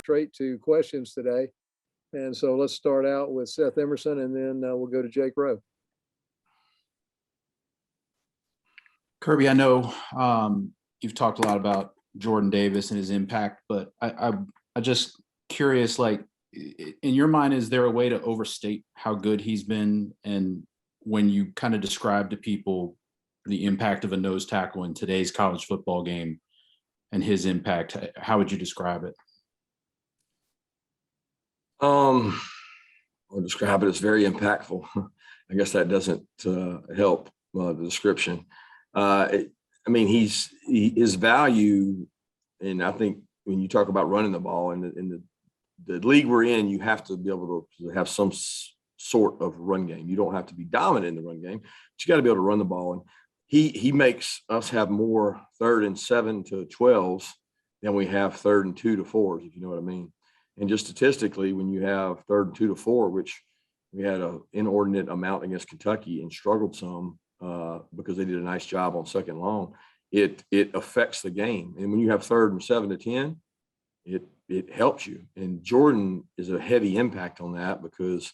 straight to questions today. And so let's start out with Seth Emerson, and then we'll go to Jake Rowe. Kirby, I know you've talked a lot about Jordan Davis and his impact, but I just curious, like, in your mind, is there a way to overstate how good he's been? And when you kind of describe to people the impact of a nose tackle in today's college football game and his impact, how would you describe it? I'll describe it as very impactful. I guess that doesn't help the description. His value, and I think when you talk about running the ball in the league we're in, you have to be able to have some sort of run game. You don't have to be dominant in the run game, but you got to be able to run the ball. And he makes us have more 3rd and 7 to 12s than we have 3rd and 2 to 4s, if you know what I mean. And just statistically, when you have 3rd and 2 to 4, which we had an inordinate amount against Kentucky and struggled some because they did a nice job on 2nd long, it affects the game. And when you have 3rd and 7 to 10, it helps you. And Jordan is a heavy impact on that because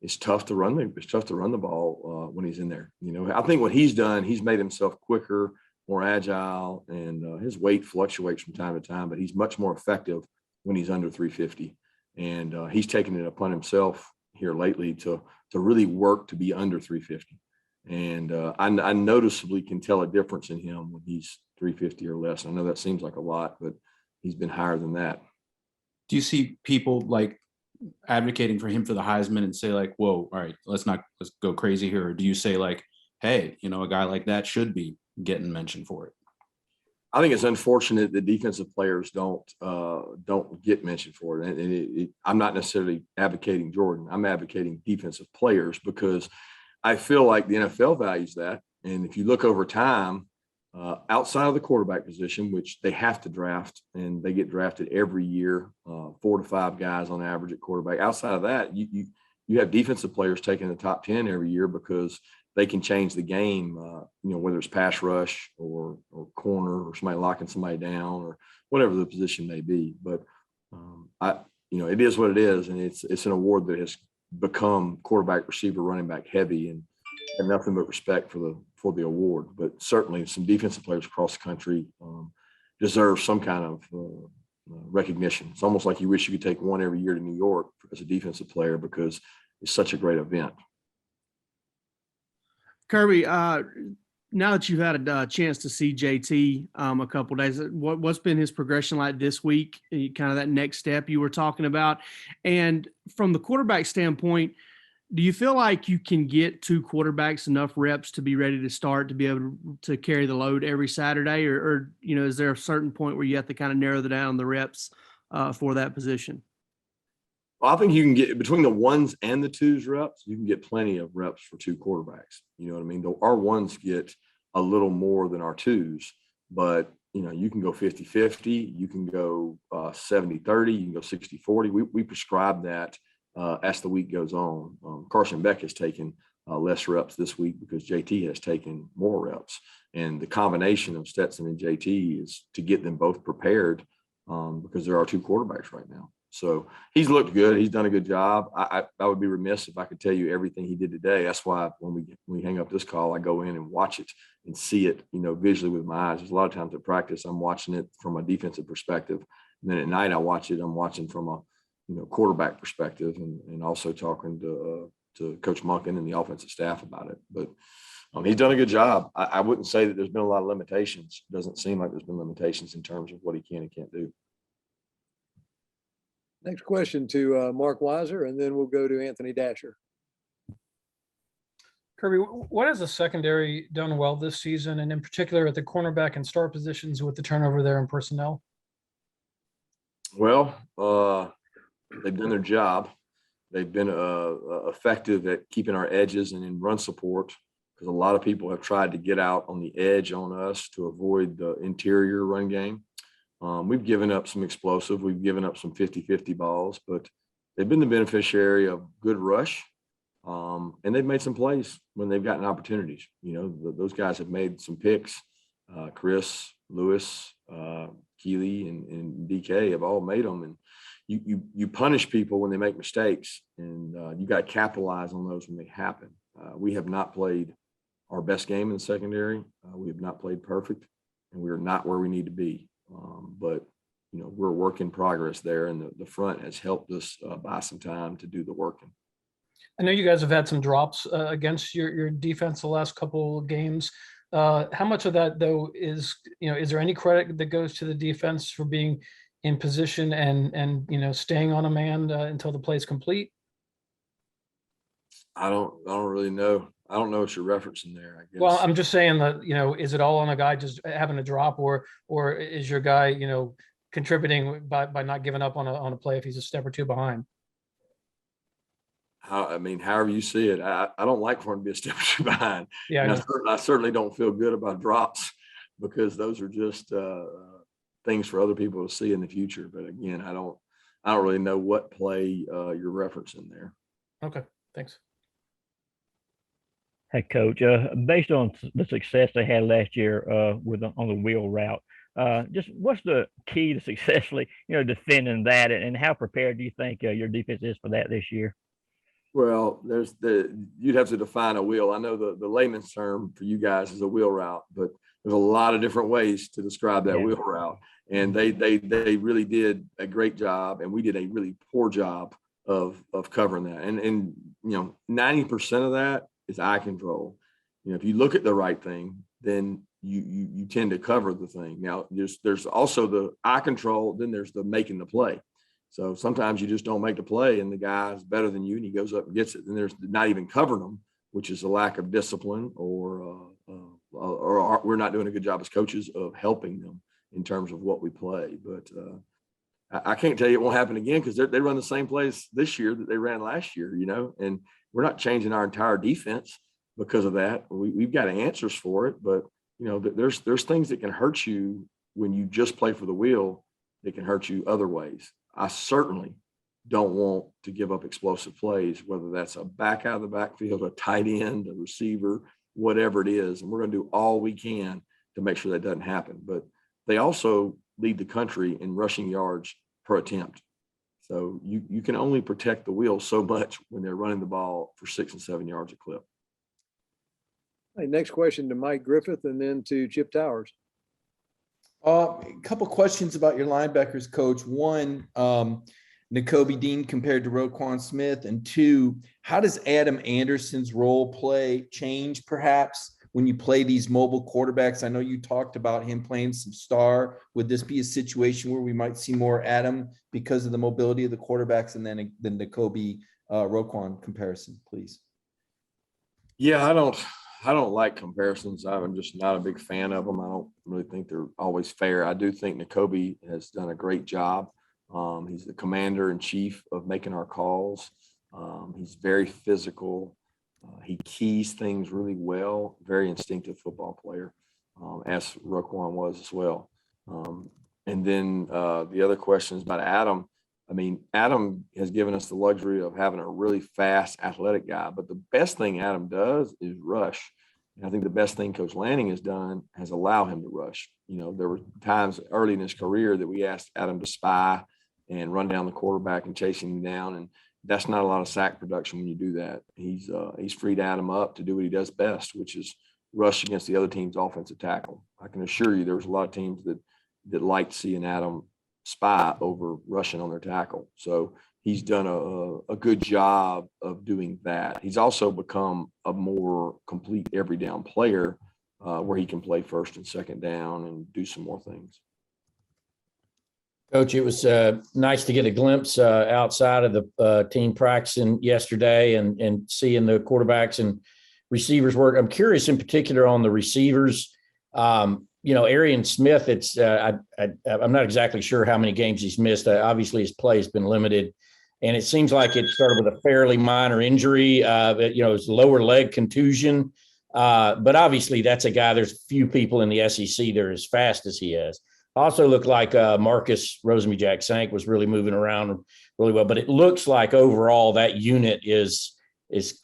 it's tough to run the ball when he's in there. You know, I think what he's done, he's made himself quicker, more agile, and his weight fluctuates from time to time, but he's much more effective when he's under 350. And he's taken it upon himself here lately to really work to be under 350. And I noticeably can tell a difference in him when he's 350 or less. I know that seems like a lot, but he's been higher than that. Do you see people like advocating for him for the Heisman and say like, whoa, all right, let's go crazy here? Or do you say like, hey, you know, a guy like that should be getting mentioned for it? I think it's unfortunate that defensive players don't get mentioned for it. And I'm not necessarily advocating Jordan. I'm advocating defensive players because I feel like the NFL values that. And if you look over time, outside of the quarterback position, which they have to draft, and they get drafted every year, 4 to 5 guys on average at quarterback. Outside of that, you have defensive players taking the top 10 every year because they can change the game, whether it's pass rush or corner or somebody locking somebody down or whatever the position may be. But it is what it is, and it's an award that has become quarterback, receiver, running back heavy, and nothing but respect for the award. But certainly some defensive players across the country deserve some kind of recognition. It's almost like you wish you could take one every year to New York as a defensive player because it's such a great event. Kirby, now that you've had a chance to see JT a couple of days, what's been his progression like this week? Kind of that next step you were talking about. And from the quarterback standpoint, do you feel like you can get 2 quarterbacks enough reps to be ready to start, to be able to carry the load every Saturday? Or is there a certain point where you have to kind of narrow down the reps for that position? Well, I think you can get between the 1s and the 2s reps, you can get plenty of reps for 2 quarterbacks. You know what I mean? Our 1s get a little more than our 2s, but you can go 50-50, you can go 70-30, you can go 60-40. We prescribe that as the week goes on. Carson Beck has taken less reps this week because JT has taken more reps. And the combination of Stetson and JT is to get them both prepared because there are 2 quarterbacks right now. So he's looked good. He's done a good job. I would be remiss if I could tell you everything he did today. That's why when we hang up this call, I go in and watch it and see it, visually with my eyes. There's a lot of times at practice, I'm watching it from a defensive perspective. And then at night, I'm watching from a, quarterback perspective and also talking to Coach Mullen and the offensive staff about it. But he's done a good job. I wouldn't say that there's been a lot of limitations. It doesn't seem like there's been limitations in terms of what he can and can't do. Next question to Mark Weiser, and then we'll go to Anthony Dasher. Kirby, what has the secondary done well this season, and in particular at the cornerback and star positions with the turnover there in personnel? Well, they've done their job. They've been effective at keeping our edges and in run support because a lot of people have tried to get out on the edge on us to avoid the interior run game. We've given up some explosive. We've given up some 50-50 balls, but they've been the beneficiary of good rush. And they've made some plays when they've gotten opportunities. Those guys have made some picks. Chris, Lewis, Keeley, and DK have all made them. And, you punish people when they make mistakes, and you got to capitalize on those when they happen. We have not played our best game in the secondary. We have not played perfect, and we are not where we need to be. But we're a work in progress there, and the front has helped us buy some time to do the working. I know you guys have had some drops against your defense the last couple of games. How much of that, though, is there any credit that goes to the defense for being in position and staying on a man until the play is complete? I don't really know. I don't know what you're referencing there, I guess. Well, I'm just saying that, is it all on a guy just having a drop, or is your guy, contributing by not giving up on a play if he's a step or two behind? However you see it, I don't like for him to be a step or two behind. Yeah, I certainly don't feel good about drops, because those are just things for other people to see in the future. But again, I don't really know what play you're referencing there. Okay, thanks. Hey, Coach, based on the success they had last year on the wheel route, just what's the key to successfully, defending that, and how prepared do you think your defense is for that this year? Well, you'd have to define a wheel. I know the layman's term for you guys is a wheel route, but there's a lot of different ways to describe that wheel route. And they really did a great job, and we did a really poor job of covering that. And 90% of that is eye control. If you look at the right thing, then you tend to cover the thing. Now there's also the eye control, then there's the making the play. So sometimes you just don't make the play, and the guy's better than you, and he goes up and gets it. And there's not even covering them, which is a lack of discipline, or we're not doing a good job as coaches of helping them in terms of what we play. But I can't tell you it won't happen again, because they run the same plays this year that they ran last year, and we're not changing our entire defense because of that. We've got answers for it, but there's things that can hurt you when you just play for the wheel that can hurt you other ways. I certainly don't want to give up explosive plays, whether that's a back out of the backfield, a tight end, a receiver, whatever it is. And we're going to do all we can to make sure that doesn't happen. But they also lead the country in rushing yards per attempt. So you can only protect the wheel so much when they're running the ball for 6 and 7 yards a clip. Hey, next question to Mike Griffith, and then to Chip Towers. A couple questions about your linebackers, Coach. One, Nakobe Dean compared to Roquan Smith, and two, how does Adam Anderson's role change perhaps when you play these mobile quarterbacks? I know you talked about him playing some star. Would this be a situation where we might see more Adam because of the mobility of the quarterbacks, and then the Nakobe Roquan comparison, please? Yeah, I don't like comparisons. I'm just not a big fan of them. I don't really think they're always fair. I do think Nakobe has done a great job. He's the commander in chief of making our calls. He's very physical. He keys things really well. Very instinctive football player, as Roquan was as well. And then the other question is about Adam. Adam has given us the luxury of having a really fast, athletic guy, but the best thing Adam does is rush. And I think the best thing Coach Lanning has done has allowed him to rush. There were times early in his career that we asked Adam to spy and run down the quarterback and chasing him down. And that's not a lot of sack production when you do that. He's freed Adam up to do what he does best, which is rush against the other team's offensive tackle. I can assure you there was a lot of teams that liked seeing Adam spy over rushing on their tackle. So he's done a good job of doing that. He's also become a more complete every down player where he can play first and second down and do some more things. Coach, it was nice to get a glimpse outside of the team practicing yesterday and seeing the quarterbacks and receivers work. I'm curious in particular on the receivers. Arian Smith, I'm not exactly sure how many games he's missed. Obviously, his play has been limited. And it seems like it started with a fairly minor injury. His lower leg contusion. But obviously, that's a guy, there's few people in the SEC that are as fast as he is. Also looked like Marcus Rosenby-Jack-Sank was really moving around really well. But it looks like overall that unit is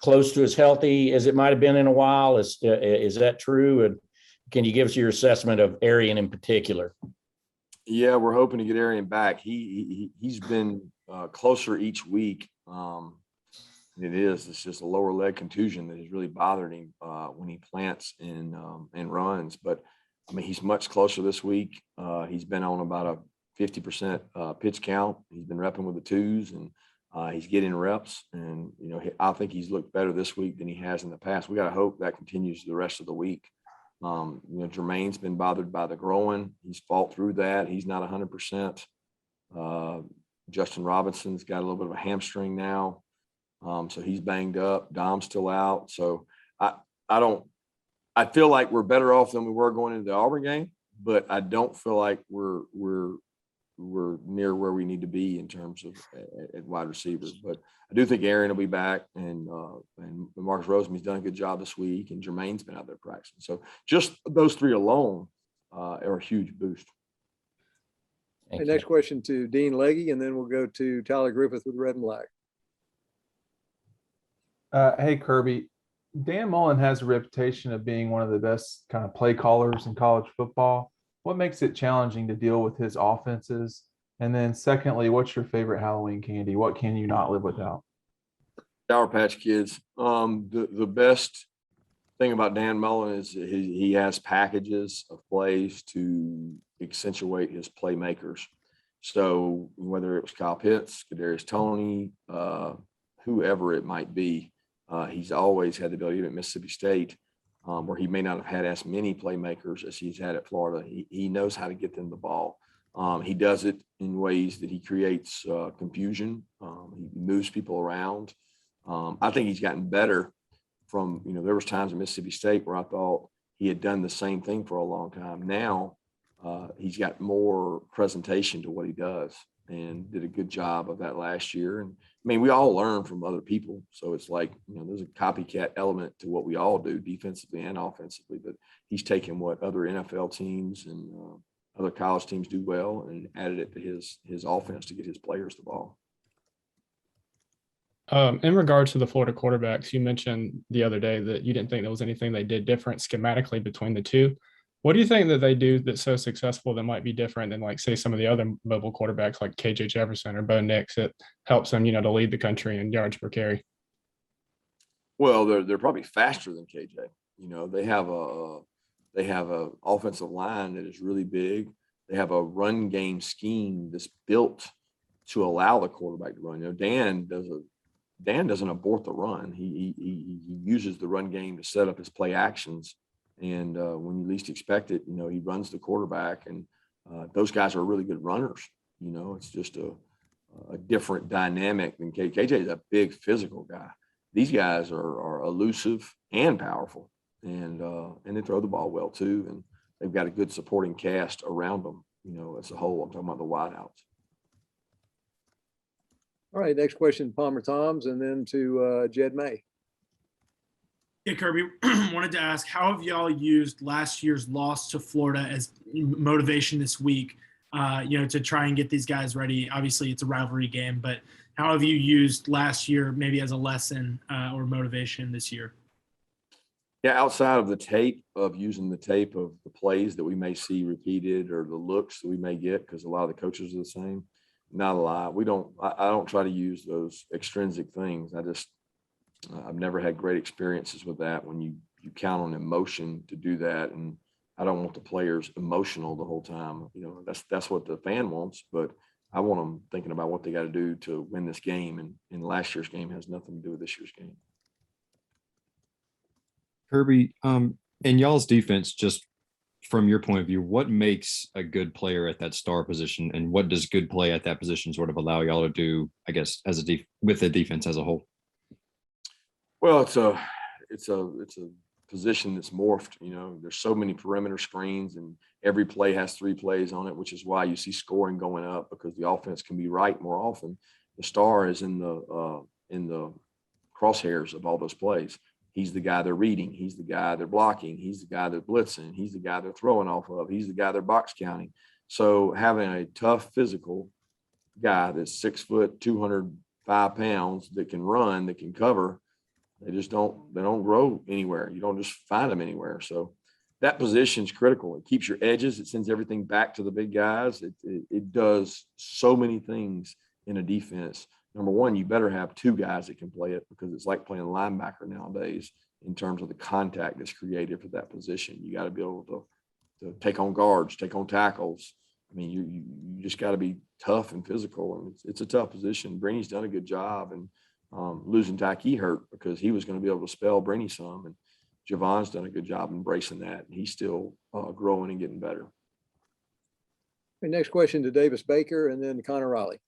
close to as healthy as it might have been in a while. Is that true? And can you give us your assessment of Arian in particular? Yeah, we're hoping to get Arian back. He's been closer each week. It's just a lower leg contusion that has really bothered him when he plants and runs. But I mean, he's much closer this week. He's been on about a 50% pitch count. He's been repping with the twos, and he's getting reps. And I think he's looked better this week than he has in the past. We got to hope that continues the rest of the week. Jermaine's been bothered by the groin. He's fought through that. He's not 100%. Justin Robinson's got a little bit of a hamstring now. So he's banged up. Dom's still out. So I feel like we're better off than we were going into the Auburn game, but I don't feel like we're near where we need to be in terms of at wide receivers. But I do think Aaron will be back, and Marcus Rosemy's done a good job this week, and Jermaine's been out there practicing. So just those three alone are a huge boost. Okay, next question to Dean Legge, and then we'll go to Tyler Griffith with Red and Black. Hey, Kirby. Dan Mullen has a reputation of being one of the best kind of play callers in college football. What makes it challenging to deal with his offenses? And then secondly, what's your favorite Halloween candy? What can you not live without? Sour Patch Kids. The best thing about Dan Mullen is he has packages of plays to accentuate his playmakers. So whether it was Kyle Pitts, Kadarius Toney, whoever it might be, he's always had the ability at Mississippi State, where he may not have had as many playmakers as he's had at Florida. He knows how to get them the ball. He does it in ways that he creates confusion. He moves people around. I think he's gotten better from, there was times in Mississippi State where I thought he had done the same thing for a long time. Now he's got more presentation to what he does, and did a good job of that last year. And I mean, we all learn from other people. So it's like, there's a copycat element to what we all do defensively and offensively, but he's taken what other NFL teams and other college teams do well and added it to his offense to get his players the ball. In regards to the Florida quarterbacks, you mentioned the other day that you didn't think there was anything they did different schematically between the two. What do you think that they do that's so successful that might be different than, like, say, some of the other mobile quarterbacks like KJ Jefferson or Bo Nix that helps them, to lead the country in yards per carry? Well, they're probably faster than KJ. They have a offensive line that is really big. They have a run game scheme that's built to allow the quarterback to run. Dan doesn't abort the run. He uses the run game to set up his play actions. And when you least expect it, he runs the quarterback, and those guys are really good runners. It's just a different dynamic than KJ. KJ is a big physical guy. These guys are elusive and powerful, and they throw the ball well too. And they've got a good supporting cast around them, as a whole. I'm talking about the wideouts. All right, next question, Palmer Toms, and then to Jed May. Hey, Kirby, wanted to ask, how have y'all used last year's loss to Florida as motivation this week, to try and get these guys ready? Obviously, it's a rivalry game, but how have you used last year maybe as a lesson or motivation this year? Yeah, outside of the tape, of using the tape of the plays that we may see repeated or the looks that we may get, because a lot of the coaches are the same, not a lot. I don't try to use those extrinsic things. I've never had great experiences with that when you count on emotion to do that. And I don't want the players emotional the whole time. That's what the fan wants, but I want them thinking about what they got to do to win this game. And last year's game has nothing to do with this year's game. Kirby, in y'all's defense, just from your point of view, what makes a good player at that star position, and what does good play at that position sort of allow y'all to do, I guess, with the defense as a whole? Well, it's a position that's morphed. There's so many perimeter screens, and every play has 3 plays on it, which is why you see scoring going up, because the offense can be right more often. The star is in the crosshairs of all those plays. He's the guy they're reading. He's the guy they're blocking. He's the guy they're blitzing. He's the guy they're throwing off of. He's the guy they're box counting. So having a tough physical guy that's 6 foot, 205 pounds, that can run, that can cover, they don't grow anywhere. You don't just find them anywhere. So that position is critical. It keeps your edges. It sends everything back to the big guys. It does so many things in a defense. Number one, you better have two guys that can play it, because it's like playing linebacker nowadays in terms of the contact that's created for that position. You got to be able to take on guards, take on tackles. I mean, you just got to be tough and physical, and it's a tough position. Brady's done a good job, and losing Tyke hurt because he was going to be able to spell Brady some, and Javon's done a good job embracing that, and he's still growing and getting better. The next question to Davis Baker and then Connor Raleigh.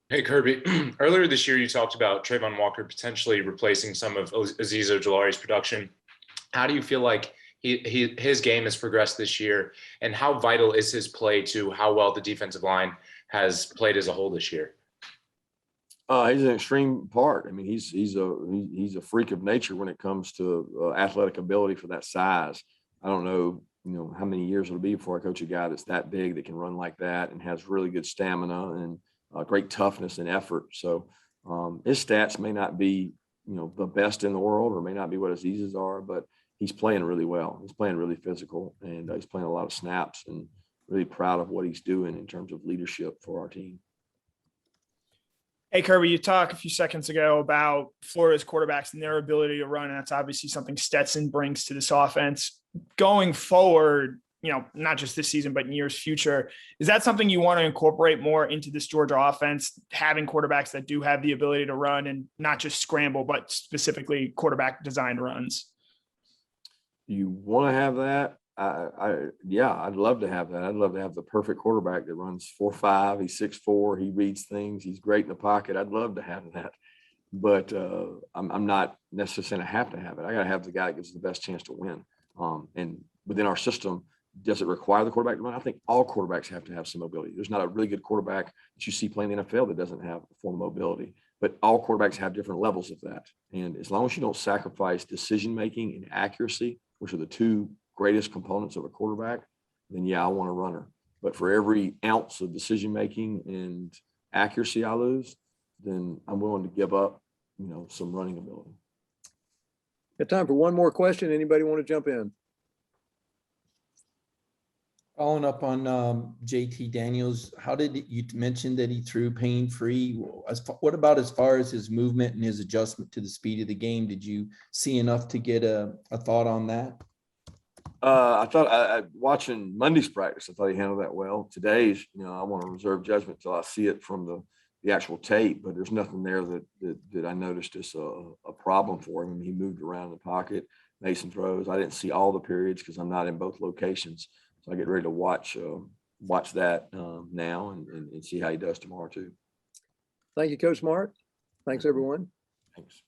Hey, Kirby. Earlier this year, you talked about Trayvon Walker potentially replacing some of Azeez Ojulari's production. How do you feel like his game has progressed this year, and how vital is his play to how well the defensive line has played as a whole this year? He's an extreme part. I mean, he's a freak of nature when it comes to athletic ability for that size. I don't know, how many years it'll be before I coach a guy that's that big, that can run like that and has really good stamina and great toughness and effort. So his stats may not be, the best in the world, or may not be what Azeez's are, but he's playing really well. He's playing really physical, and he's playing a lot of snaps, and really proud of what he's doing in terms of leadership for our team. Hey, Kirby, you talked a few seconds ago about Florida's quarterbacks and their ability to run, and that's obviously something Stetson brings to this offense. Going forward, not just this season, but in years future, is that something you want to incorporate more into this Georgia offense, having quarterbacks that do have the ability to run and not just scramble, but specifically quarterback designed runs? You want to have that? Yeah, I'd love to have that. I'd love to have the perfect quarterback that runs 4.5. He's 6'4". He reads things. He's great in the pocket. I'd love to have that, but I'm not necessarily saying I have to have it. I got to have the guy that gives us the best chance to win. And within our system, does it require the quarterback to run? I think all quarterbacks have to have some mobility. There's not a really good quarterback that you see playing the NFL that doesn't have a form of mobility, but all quarterbacks have different levels of that. And as long as you don't sacrifice decision-making and accuracy, which are the two greatest components of a quarterback, then yeah, I want a runner. But for every ounce of decision-making and accuracy I lose, then I'm willing to give up, some running ability. Got time for one more question. Anybody want to jump in? Following up on JT Daniels, how did you mention that he threw pain-free? What about as far as his movement and his adjustment to the speed of the game? Did you see enough to get a thought on that? I thought watching Monday's practice, I thought he handled that well. Today's, I want to reserve judgment until I see it from the actual tape, but there's nothing there that I noticed as a problem for him. He moved around in the pocket, made some throws. I didn't see all the periods because I'm not in both locations. So I get ready to watch that now and see how he does tomorrow too. Thank you, Coach Smart. Thanks, everyone. Thanks.